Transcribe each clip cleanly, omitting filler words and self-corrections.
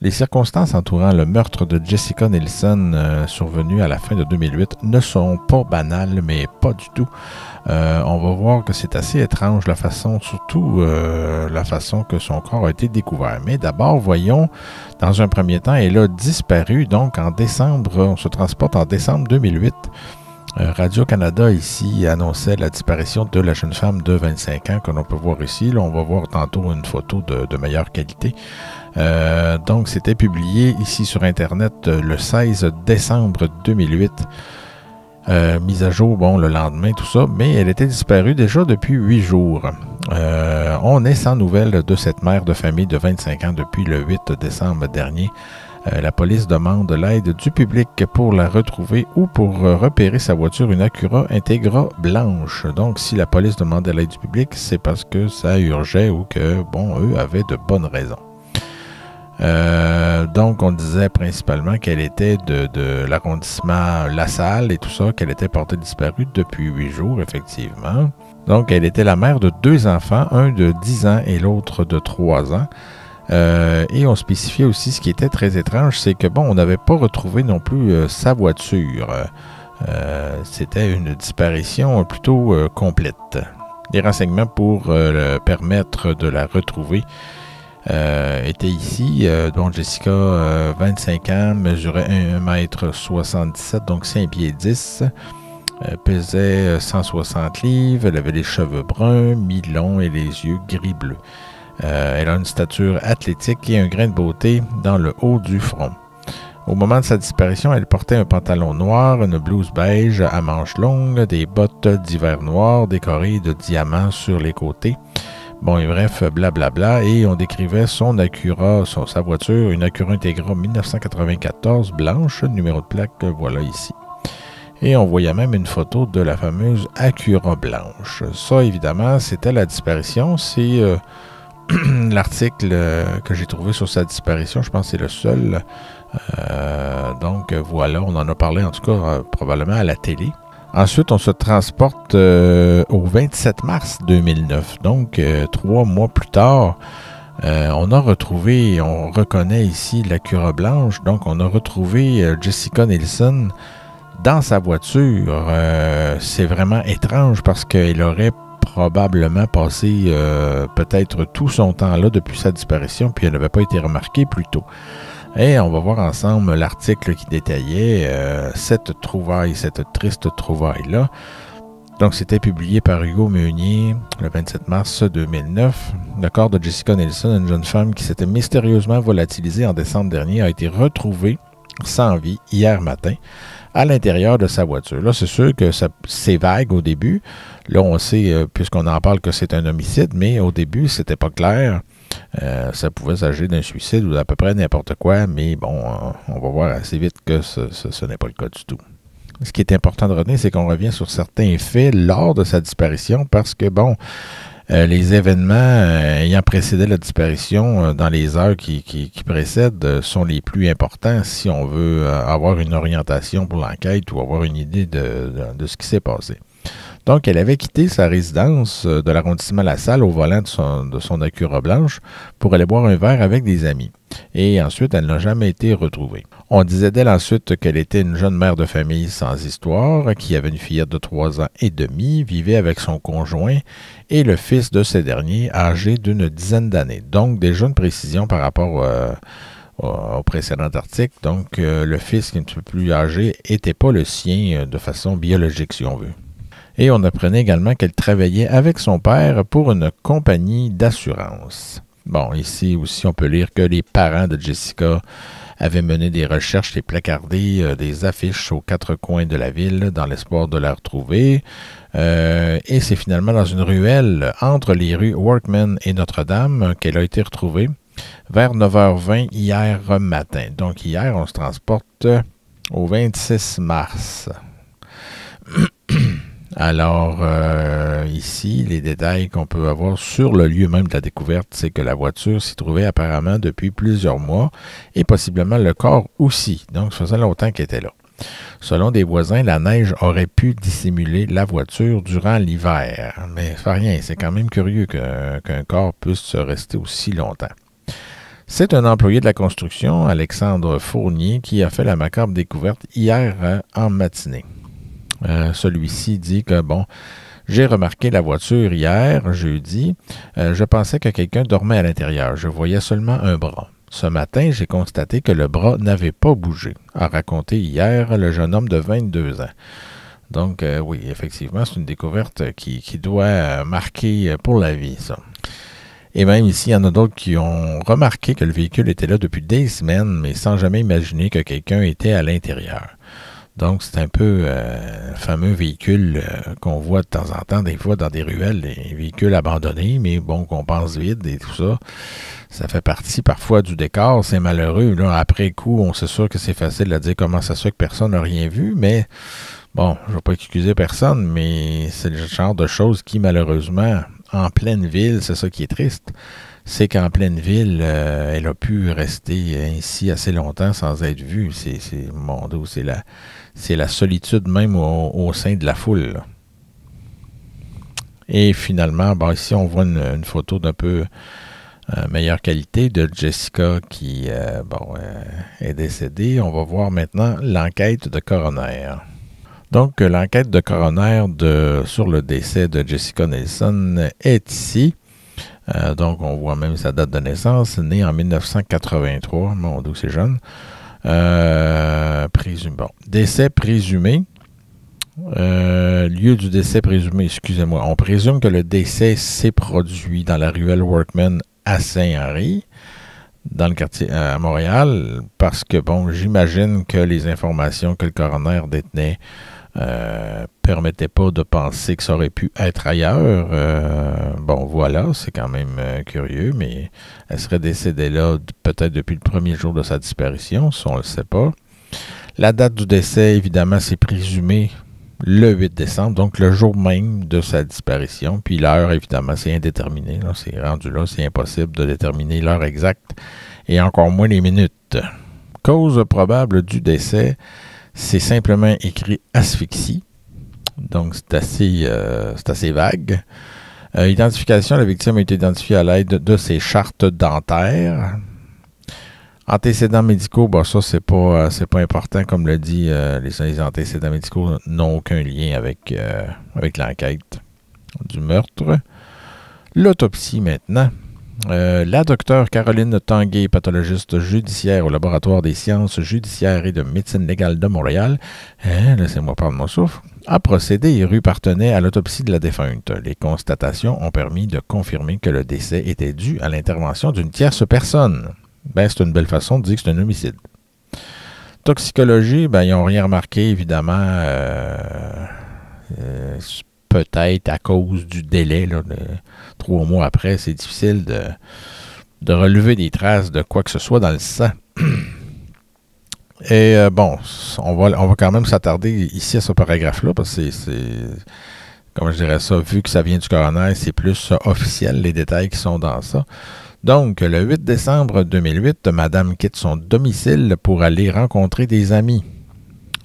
Les circonstances entourant le meurtre de Jessica Nielsen survenu à la fin de 2008 ne sont pas banales, mais pas du tout. On va voir que c'est assez étrange la façon, surtout la façon que son corps a été découvert. Mais d'abord, voyons, dans un premier temps, elle a disparu, donc en décembre, on se transporte en décembre 2008. Radio-Canada ici annonçait la disparition de la jeune femme de 25 ans que l'on peut voir ici. Là, on va voir tantôt une photo de meilleure qualité. Donc, c'était publié ici sur Internet le 16 décembre 2008. Mise à jour, bon, le lendemain, tout ça, mais elle était disparue déjà depuis 8 jours. On est sans nouvelles de cette mère de famille de 25 ans depuis le 8 décembre dernier. La police demande l'aide du public pour la retrouver ou pour repérer sa voiture, une Acura Integra blanche. Donc, si la police demandait l'aide du public, c'est parce que ça urgeait ou que, bon, eux avaient de bonnes raisons. Donc, on disait principalement qu'elle était de l'arrondissement La Salle et tout ça, qu'elle était portée disparue depuis 8 jours, effectivement. Donc, elle était la mère de 2 enfants, un de 10 ans et l'autre de 3 ans. Et on spécifiait aussi ce qui était très étrange, c'est que, bon, on n'avait pas retrouvé non plus sa voiture. C'était une disparition plutôt complète. Les renseignements pour permettre de la retrouver était ici. Donc Jessica, 25 ans, mesurait 1,77 m, donc 5 pieds 10. Pesait 160 livres. Elle avait les cheveux bruns, mi-longs et les yeux gris-bleu. Elle a une stature athlétique et un grain de beauté dans le haut du front. Au moment de sa disparition, elle portait un pantalon noir, une blouse beige à manches longues, des bottes d'hiver noires décorées de diamants sur les côtés. Bon, et bref, blablabla, et on décrivait son Acura, sa voiture, une Acura Integra 1994 blanche, numéro de plaque, voilà ici. Et on voyait même une photo de la fameuse Acura blanche. Ça, évidemment, c'était la disparition. C'est l'article que j'ai trouvé sur sa disparition. Je pense que c'est le seul. Donc, voilà, on en a parlé, en tout cas, probablement à la télé. Ensuite, on se transporte au 27 mars 2009, donc 3 mois plus tard. On a retrouvé, on reconnaît ici l'Acura blanche, donc on a retrouvé Jessica Nielsen dans sa voiture. C'est vraiment étrange parce qu'elle aurait probablement passé peut-être tout son temps là depuis sa disparition, puis elle n'avait pas été remarquée plus tôt. Et on va voir ensemble l'article qui détaillait cette trouvaille, cette triste trouvaille-là. Donc, c'était publié par Hugo Meunier le 27 mars 2009. Le corps de Jessica Nielsen, une jeune femme qui s'était mystérieusement volatilisée en décembre dernier, a été retrouvé sans vie hier matin à l'intérieur de sa voiture. Là, c'est sûr que c'est vague au début. Là, on sait, puisqu'on en parle, que c'est un homicide, mais au début, c'était pas clair. Ça pouvait s'agir d'un suicide ou d'à peu près n'importe quoi, mais bon, on va voir assez vite que ce n'est pas le cas du tout. Ce qui est important de retenir, c'est qu'on revient sur certains faits lors de sa disparition parce que, bon, les événements ayant précédé la disparition dans les heures qui précèdent sont les plus importants si on veut avoir une orientation pour l'enquête ou avoir une idée de ce qui s'est passé. Donc, elle avait quitté sa résidence de l'arrondissement La Salle au volant de son Acura blanche pour aller boire un verre avec des amis. Et ensuite, elle n'a jamais été retrouvée. On disait d'elle ensuite qu'elle était une jeune mère de famille sans histoire, qui avait une fillette de 3 ans et demi, vivait avec son conjoint et le fils de ce dernier, âgé d'une dizaine d'années. Donc, déjà une précision par rapport au précédent article. Donc, le fils qui est un petit peu plus âgé n'était pas le sien de façon biologique, si on veut. Et on apprenait également qu'elle travaillait avec son père pour une compagnie d'assurance. Bon, ici aussi, on peut lire que les parents de Jessica avaient mené des recherches et placardé des affiches aux 4 coins de la ville dans l'espoir de la retrouver. Et c'est finalement dans une ruelle entre les rues Workman et Notre-Dame qu'elle a été retrouvée vers 9h20 hier matin. Donc hier, on se transporte au 26 mars. Alors, ici, les détails qu'on peut avoir sur le lieu même de la découverte, c'est que la voiture s'y trouvait apparemment depuis plusieurs mois et possiblement le corps aussi. Donc, ça faisait longtemps qu'elle était là. Selon des voisins, la neige aurait pu dissimuler la voiture durant l'hiver. Mais ça fait rien, c'est quand même curieux qu'un corps puisse rester aussi longtemps. C'est un employé de la construction, Alexandre Fournier, qui a fait la macabre découverte hier en matinée. Celui-ci dit que, bon, j'ai remarqué la voiture hier, jeudi. Je pensais que quelqu'un dormait à l'intérieur. Je voyais seulement un bras. Ce matin, j'ai constaté que le bras n'avait pas bougé, a raconté hier le jeune homme de 22 ans. Donc, oui, effectivement, c'est une découverte qui doit marquer pour la vie, ça. Et même ici, il y en a d'autres qui ont remarqué que le véhicule était là depuis des semaines, mais sans jamais imaginer que quelqu'un était à l'intérieur. Donc, c'est un peu le fameux véhicule qu'on voit de temps en temps, des fois dans des ruelles, des véhicules abandonnés, mais bon, qu'on pense vide et tout ça. Ça fait partie parfois du décor, c'est malheureux. Là, après coup, on sait sûr que c'est facile de dire comment ça se fait que personne n'a rien vu, mais bon, je ne vais pas excuser personne, mais c'est le genre de choses qui, malheureusement, en pleine ville, c'est ça qui est triste, c'est qu'en pleine ville, elle a pu rester ainsi assez longtemps sans être vue. Mon Dieu, c'est la solitude même au sein de la foule, là. Et finalement, bon, ici, on voit une photo d'un peu meilleure qualité de Jessica qui est décédée. On va voir maintenant l'enquête de coroner. Donc, l'enquête de coroner sur le décès de Jessica Nelson est ici. Donc, on voit même sa date de naissance, née en 1983. Mon Dieu, c'est jeune. Décès présumé. Lieu du décès présumé, excusez-moi. On présume que le décès s'est produit dans la ruelle Workman à Saint-Henri, dans le quartier à Montréal, parce que, bon, j'imagine que les informations que le coroner détenait permettaient pas de penser que ça aurait pu être ailleurs. Bon, voilà, c'est quand même curieux, mais elle serait décédée là peut-être depuis le premier jour de sa disparition, si on ne le sait pas. La date du décès, évidemment, c'est présumé le 8 décembre, donc le jour même de sa disparition. Puis l'heure, évidemment, c'est indéterminé. Là, c'est rendu là, c'est impossible de déterminer l'heure exacte et encore moins les minutes. Cause probable du décès, c'est simplement écrit asphyxie. Donc, c'est assez vague. Identification, la victime a été identifiée à l'aide de ses chartes dentaires. Antécédents médicaux, bah ça, c'est pas important, comme le dit, les antécédents médicaux n'ont aucun lien avec l'enquête du meurtre. L'autopsie maintenant. La docteure Caroline Tanguay, pathologiste judiciaire au laboratoire des sciences judiciaires et de médecine légale de Montréal, laissez-moi prendre mon souffle, a procédé et rue Partenay à l'autopsie de la défunte. Les constatations ont permis de confirmer que le décès était dû à l'intervention d'une tierce personne. Ben, c'est une belle façon de dire que c'est un homicide. Toxicologie, ben, ils n'ont rien remarqué, évidemment, peut-être à cause du délai, là, 3 mois après, c'est difficile de relever des traces de quoi que ce soit dans le sang. Et bon, on va quand même s'attarder ici à ce paragraphe-là, parce que comment je dirais ça, vu que ça vient du coroner, c'est plus officiel, les détails qui sont dans ça. Donc, le 8 décembre 2008, Madame quitte son domicile pour aller rencontrer des amis.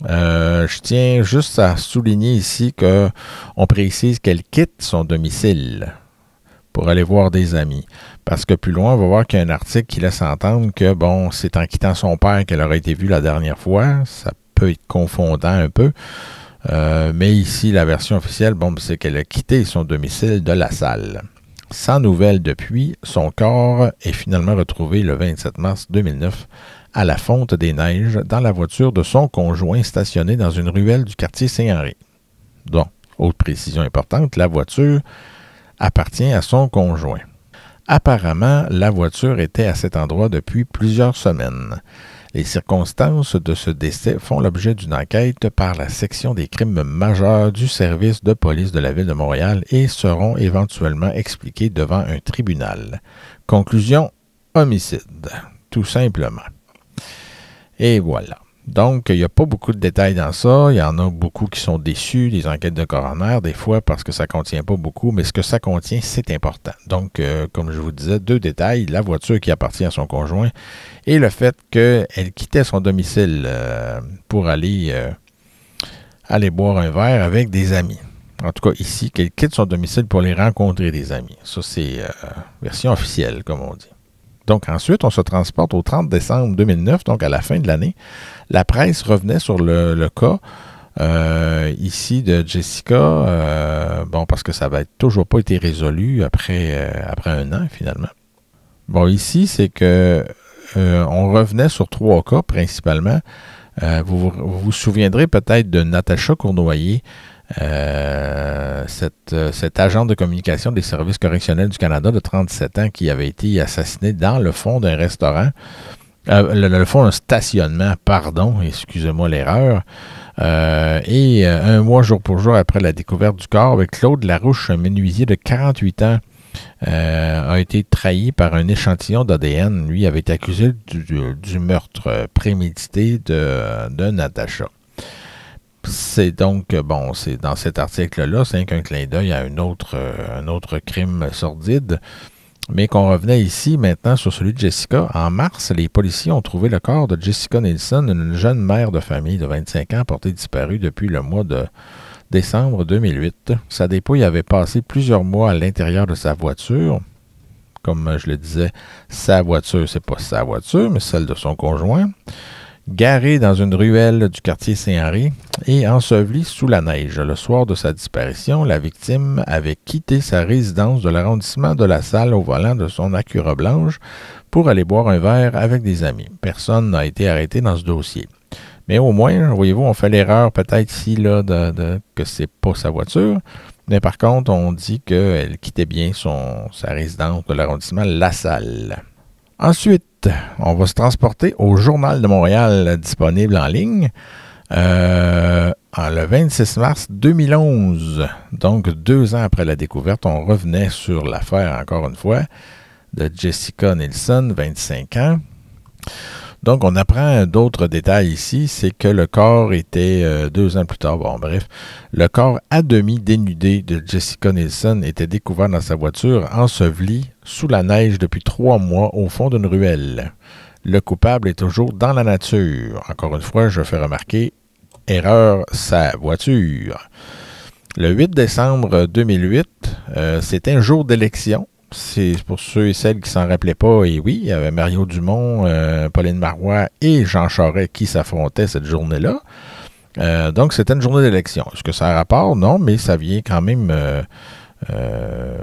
Je tiens juste à souligner ici qu'on précise qu'elle quitte son domicile pour aller voir des amis. Parce que plus loin, on va voir qu'il y a un article qui laisse entendre que, bon, c'est en quittant son père qu'elle aurait été vue la dernière fois. Ça peut être confondant un peu. Mais ici, la version officielle, bon, c'est qu'elle a quitté son domicile de La Salle. Sans nouvelles depuis, son corps est finalement retrouvé le 27 mars 2009 à la Fonte des Neiges dans la voiture de son conjoint stationné dans une ruelle du quartier Saint-Henri. Donc, autre précision importante, la voiture appartient à son conjoint. Apparemment, la voiture était à cet endroit depuis plusieurs semaines. Les circonstances de ce décès font l'objet d'une enquête par la section des crimes majeurs du service de police de la Ville de Montréal et seront éventuellement expliquées devant un tribunal. Conclusion, homicide, tout simplement. Et voilà. Donc, il n'y a pas beaucoup de détails dans ça. Il y en a beaucoup qui sont déçus, des enquêtes de coroner, des fois parce que ça ne contient pas beaucoup, mais ce que ça contient, c'est important. Donc, comme je vous disais, 2 détails, la voiture qui appartient à son conjoint et le fait qu'elle quittait son domicile pour aller boire un verre avec des amis. En tout cas, ici, qu'elle quitte son domicile pour aller rencontrer des amis. Ça, c'est version officielle, comme on dit. Donc ensuite, on se transporte au 30 décembre 2009, donc à la fin de l'année. La presse revenait sur le cas ici de Jessica, parce que ça n'avait toujours pas été résolu après un an finalement. Bon, ici, c'est que on revenait sur 3 cas principalement. Vous vous souviendrez peut-être de Natacha Cournoyer, cette agente de communication des services correctionnels du Canada de 37 ans qui avait été assassinée dans le fond d'un restaurant, le fond d'un stationnement, pardon, excusez-moi l'erreur. Et un mois jour pour jour après la découverte du corps, Claude Larouche, un menuisier de 48 ans, a été trahi par un échantillon d'ADN. Lui avait été accusé du meurtre prémédité de Natacha. C'est donc, c'est dans cet article-là, c'est qu'un clin d'œil à un autre crime sordide, mais qu'on revenait ici maintenant sur celui de Jessica. En mars, les policiers ont trouvé le corps de Jessica Nielsen, une jeune mère de famille de 25 ans portée disparue depuis le mois de décembre 2008. Sa dépouille avait passé plusieurs mois à l'intérieur de sa voiture. Comme je le disais, sa voiture, c'est pas sa voiture, mais celle de son conjoint. Garée dans une ruelle du quartier Saint-Henri et ensevelie sous la neige. Le soir de sa disparition, la victime avait quitté sa résidence de l'arrondissement de La Salle au volant de son Acura blanche pour aller boire un verre avec des amis. Personne n'a été arrêté dans ce dossier. Mais au moins, voyez-vous, on fait l'erreur peut-être ici là, que c'est pas sa voiture. Mais par contre, on dit qu'elle quittait bien sa résidence de l'arrondissement La Salle. Ensuite, on va se transporter au Journal de Montréal disponible en ligne le 26 mars 2011. Donc, 2 ans après la découverte, on revenait sur l'affaire, encore une fois, de Jessica Nielsen, 25 ans. Donc, on apprend d'autres détails ici, c'est que le corps était 2 ans plus tard. Bon, bref, le corps à demi dénudé de Jessica Nielsen était découvert dans sa voiture, enseveli sous la neige depuis 3 mois au fond d'une ruelle. Le coupable est toujours dans la nature. Encore une fois, je fais remarquer, erreur, sa voiture. Le 8 décembre 2008, c'était un jour d'élection. C'est pour ceux et celles qui s'en rappelaient pas, et oui, il y avait Mario Dumont, Pauline Marois et Jean Charest qui s'affrontaient cette journée-là. Donc, c'était une journée d'élection. Est-ce que ça a rapport? Non, mais ça vient quand même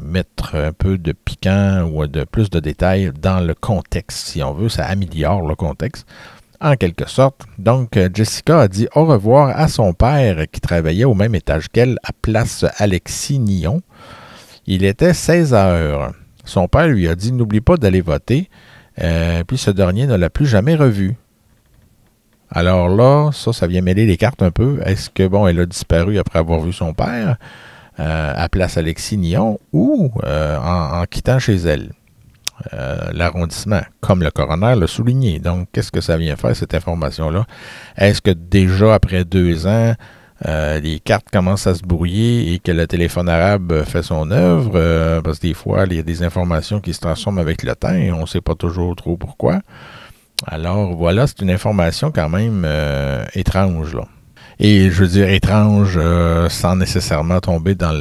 mettre un peu de piquant ou de plus de détails dans le contexte, si on veut. Ça améliore le contexte, en quelque sorte. Donc, Jessica a dit au revoir à son père qui travaillait au même étage qu'elle à Place Alexis-Nihon. Il était 16 heures. Son père lui a dit « N'oublie pas d'aller voter », puis ce dernier ne l'a plus jamais revu. Alors là, ça vient mêler les cartes un peu. Est-ce que, elle a disparu après avoir vu son père à Place Alexis-Nihon ou en quittant chez elle l'arrondissement, comme le coroner l'a souligné. Donc, qu'est-ce que ça vient faire, cette information-là? Est-ce que déjà, après 2 ans, les cartes commencent à se brouiller et que le téléphone arabe fait son œuvre, parce que des fois, il y a des informations qui se transforment avec le temps et on ne sait pas toujours trop pourquoi. Alors voilà, c'est une information quand même étrange, là. Et je veux dire étrange sans nécessairement tomber dans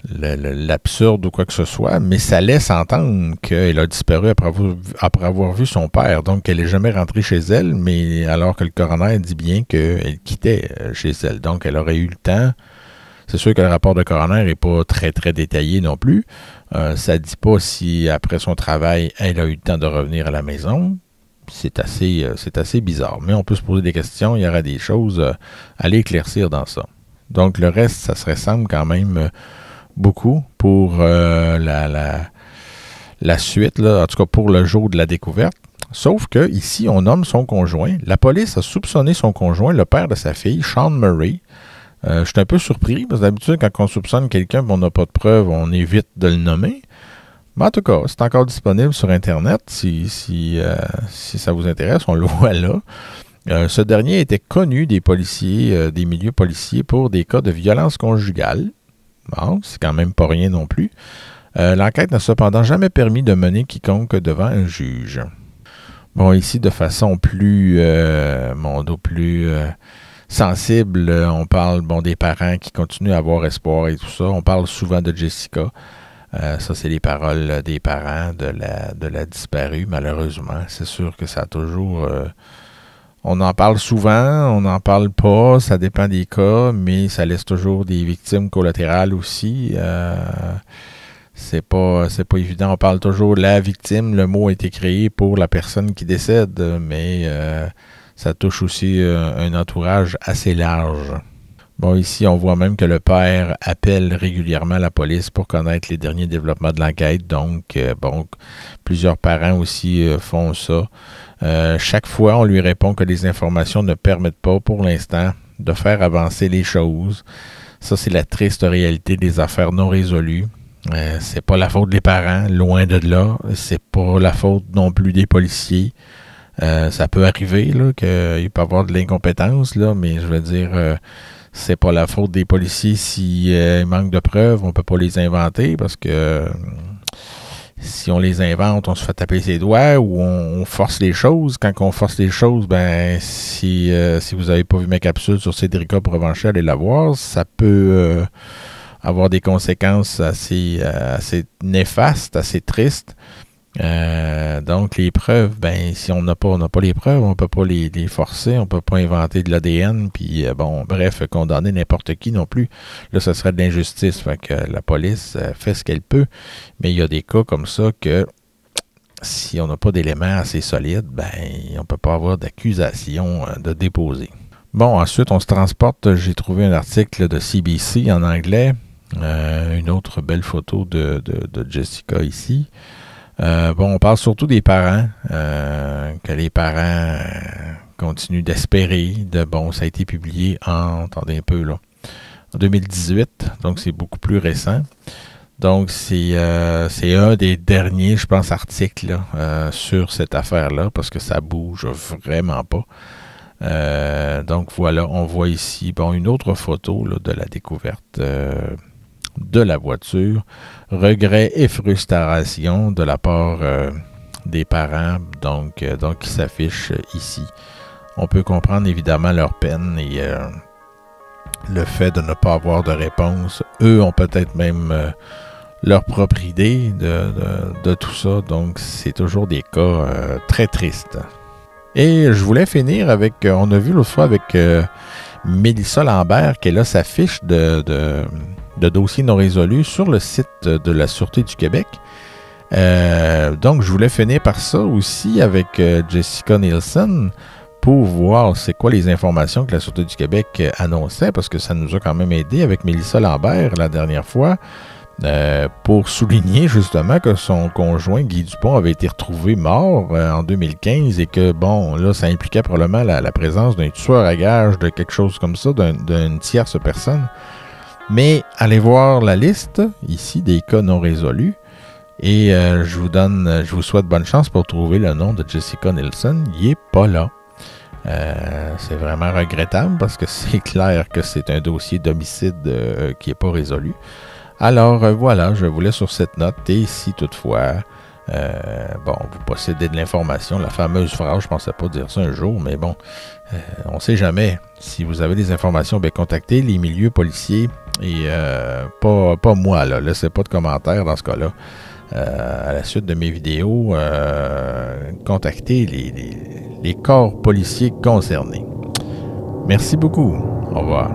l'absurde ou quoi que ce soit, mais ça laisse entendre qu'elle a disparu après avoir vu son père. Donc, elle n'est jamais rentrée chez elle, mais alors que le coroner dit bien qu'elle quittait chez elle. Donc, elle aurait eu le temps. C'est sûr que le rapport de coroner n'est pas très, très détaillé non plus. Ça ne dit pas si, après son travail, elle a eu le temps de revenir à la maison. C'est assez bizarre. Mais on peut se poser des questions. Il y aura des choses à l'éclaircir dans ça. Donc, le reste, ça se ressemble quand même beaucoup pour la suite, là, en tout cas pour le jour de la découverte. Sauf que ici, on nomme son conjoint. La police a soupçonné son conjoint, le père de sa fille, Sean Murray. Je suis un peu surpris, parce que d'habitude, quand on soupçonne quelqu'un et on n'a pas de preuves, on évite de le nommer. Mais en tout cas, c'est encore disponible sur Internet. Si ça vous intéresse, on le voit là. Ce dernier était connu des policiers, des milieux policiers pour des cas de violence conjugale. Bon, c'est quand même pas rien non plus. L'enquête n'a cependant jamais permis de mener quiconque devant un juge. Bon, ici, de façon plus sensible, on parle des parents qui continuent à avoir espoir et tout ça. On parle souvent de Jessica. Ça, c'est les paroles des parents de la disparue, malheureusement. C'est sûr que ça a toujours... on en parle souvent, on n'en parle pas, ça dépend des cas, mais ça laisse toujours des victimes collatérales aussi. C'est pas évident. On parle toujours de la victime. Le mot a été créé pour la personne qui décède, mais ça touche aussi un entourage assez large. Bon, ici, on voit même que le père appelle régulièrement la police pour connaître les derniers développements de l'enquête. Donc, plusieurs parents aussi font ça. Chaque fois, on lui répond que les informations ne permettent pas, pour l'instant, de faire avancer les choses. Ça, c'est la triste réalité des affaires non résolues. C'est pas la faute des parents, loin de là. C'est pas la faute non plus des policiers. Ça peut arriver là, qu'il peut y avoir de l'incompétence, là, mais je veux dire, c'est pas la faute des policiers s'il manque de preuves. On peut pas les inventer parce que si on les invente, on se fait taper ses doigts ou on force les choses. Quand on force les choses, ben si vous n'avez pas vu ma capsule sur Cédrica Provencher, allez la voir. Ça peut avoir des conséquences assez néfastes, assez tristes. Donc, les preuves, ben si on n'a pas les preuves, on ne peut pas les forcer, on ne peut pas inventer de l'ADN, puis bref, condamner n'importe qui non plus. Là, ce serait de l'injustice. Fait que la police fait ce qu'elle peut, mais il y a des cas comme ça que si on n'a pas d'éléments assez solides, ben on ne peut pas avoir d'accusation de déposer. Bon, ensuite, on se transporte. J'ai trouvé un article de CBC en anglais. Une autre belle photo de Jessica ici. On parle surtout des parents, que les parents continuent d'espérer. Ça a été publié attendez un peu là, en 2018, donc c'est beaucoup plus récent. Donc c'est un des derniers, je pense, articles là, sur cette affaire-là, parce que ça bouge vraiment pas. Donc voilà, on voit ici une autre photo là, de la découverte de la voiture. Regret et frustration de la part des parents, donc qui s'affichent ici. On peut comprendre évidemment leur peine et le fait de ne pas avoir de réponse. Eux ont peut-être même leur propre idée de tout ça, donc c'est toujours des cas très tristes. Et je voulais finir avec, on a vu l'autre fois avec Mélissa Lambert, qui est là sa fiche de dossiers non résolus sur le site de la Sûreté du Québec. Donc, je voulais finir par ça aussi avec Jessica Nielsen pour voir c'est quoi les informations que la Sûreté du Québec annonçait, parce que ça nous a quand même aidé avec Mélissa Lambert la dernière fois, pour souligner justement que son conjoint Guy Dupont avait été retrouvé mort en 2015 et que, là, ça impliquait probablement la présence d'un tueur à gages, de quelque chose comme ça, d'une tierce personne. Mais allez voir la liste, ici, des cas non résolus. Et je vous souhaite bonne chance pour trouver le nom de Jessica Nielsen. Il n'est pas là. C'est vraiment regrettable parce que c'est clair que c'est un dossier d'homicide qui n'est pas résolu. Alors voilà, je vous laisse sur cette note. Et si toutefois, vous possédez de l'information, la fameuse phrase, je ne pensais pas dire ça un jour, mais on ne sait jamais. Si vous avez des informations, contactez les milieux policiers et pas moi, là. Laissez pas de commentaires dans ce cas-là. À la suite de mes vidéos, contactez les corps policiers concernés. Merci beaucoup. Au revoir.